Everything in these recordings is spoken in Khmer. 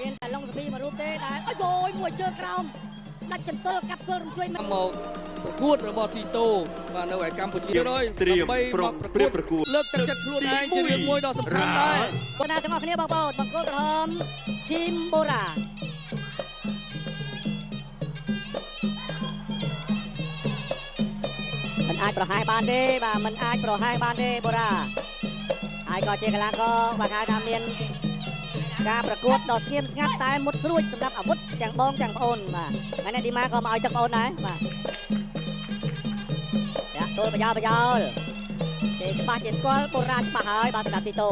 មានតែឡុងសាពីមករូបទេដែលអូយមួយជើងក្រោមដាច់ចន្ទល់កាប់គល់រំជួយមកប្រកួតរបស់ទីតូបាទនៅឯកម្ពុជាហើយដើម្បីមកប្រកួតលើកទឹកចិត្តខ្លួនឯងជារឿងមួយដ៏សំខាន់ដែរបងប្អូនទាំងអស់គ្នាបងប្អូនបង្គោលក្រហមធីមបូរ៉ាមិនអាចប្រហែសបានទេបាទមិនអាចប្រហែសបានទេបូរ៉ាហើយក៏ជាកីឡាករបាទហៅថាមានការប្រកួតដ៏ស្ងៀមស្ងាត់តែមុតស្រួចសម្រាប់អាវុធទាំងបងទាំងប្អូនបាទហើយអ្នកឌីម៉ាក៏មកឲ្យទឹកប្អូនដែរបាទយ៉ាទល់ប្រយោលគេច្បាស់ជាស្គាល់បូរ៉ាច្បាស់ហើយបាទសម្រាប់ទីតូ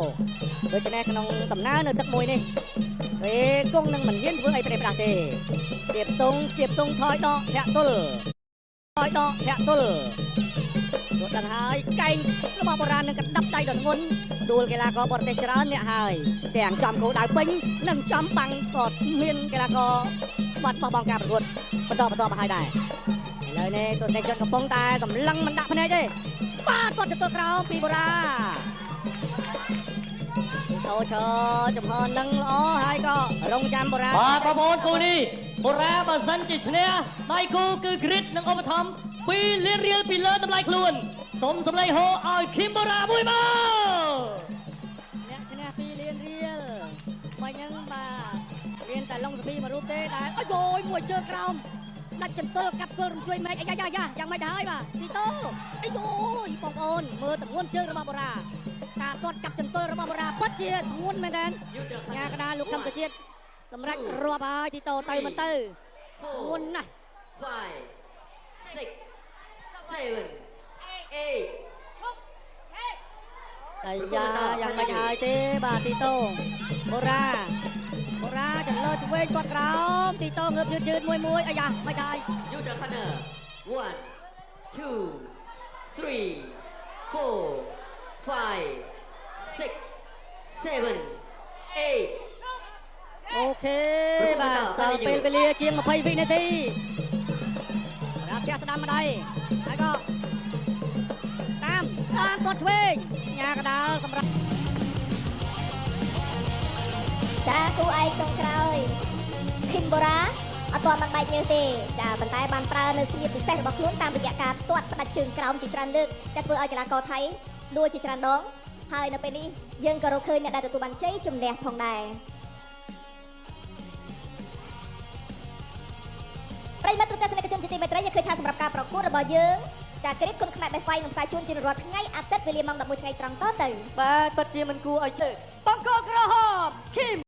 ដូច្នេះក្នុងដំណើរនៅទឹកមួយនេះគេគង់នឹងមិនហ៊ានធ្វើអីប្រេះផ្ដាស់ទេស្ទាបស្ទង់ថយដកធាក់ទល់គាត់ដឹងហើយកែងរបស់បុរាណនឹងកណ្ដាប់ដៃដល់ធ្ងន់ដួលកីឡាករបរទេសច្រើនអ្នកហើយទាំងចំគោលដៅពេញនិងចំបាំងក៏មានកីឡាករបាត់បោះបង់ការប្រកួតបន្តមកហើយដែរឥឡូវនេះទស្សនិកជនកំពុងតែសម្លឹងមិនដាក់ភ្នែកទេបាទទាត់ទៅក្រោមពីបុរាតោឈរចំហនឹងល្អហើយក៏រងចាំបុរាបាទបងប្អូនគូនេះបុរាបើសិនជាឈ្នះដៃគូគឺគ្រីតនិងឧបត្ថម្ភ2 លានរៀលពីលើតម្លៃខ្លួនសូមសម្លេងហូឲ្យឃីមបូរ៉ាមួយមកអ្នកឈ្នះ2 លានរៀលមិនហ្នឹងបាទមានតែឡុងសាពីមករូបទេដែលអូយមួយជើងក្រោមដាច់ចន្ទល់កាប់គល់រំជួយមេឃអាយ៉ាយ៉ាងម៉េចទៅហើយបាទទីតូអីយបងប្អូនមើលទម្ងន់ជើងរបស់បុរាការទាត់កាប់ចន្ទល់របស់បុរាពិតជាធ្ងន់មែនទេញ៉ាកដាលោកខំតាជាតិសម្រាប់រាប់ហើយទីតូទៅមិនទៅធ្ងន់ណាស់5 6 7 8អាយ៉ាយ៉ាងម៉េចហើយទេបាទទីតូបូរ៉ាចន្លោឆ្វេងគាត់ក្រោមទីតូងើបយឺតមួយអាយ៉ាមិនដែរយូត្រខាន1 2 3 4 5 6 7 8អូខេបាទសល់ពេលវេលាជាង20វិនាទីរាផ្ទះស្ដាំម្ដាយហើយក៏តាមគាត់ឆ្វេងញ៉ាកដាលសម្រាប់ចាគូឯកចុងក្រោយឃីមបូរ៉ាអត់ទាន់បានបែកញើសទេចាប៉ុន្តែបានប្រើនៅស្នៀតពិសេសរបស់ខ្លួនតាមរយៈការទាត់ផ្ដាច់ជើងក្រោមជាច្រើនលើកដែលធ្វើឲ្យកីឡាករថៃដួលជាច្រើនដងហើយនៅពេលនេះយើងក៏រកឃើញអ្នកដែលទទួលបានជ័យជំនះផងដែរប្រិយមិត្តទូទាំងសនិកជនជាទីមេត្រីយើងឃើញថាសម្រាប់ការប្រកួតរបស់យើងការគ្រីតគុនខ្មែរបេះហ្វៃនឹងផ្សាយជូនជារាល់ថ្ងៃអាទិត្យវេលាម៉ោង 11 ថ្ងៃត្រង់តទៅបាទពិតជាមិនគួរឲ្យជឿបង្គោលក្រហមឃីម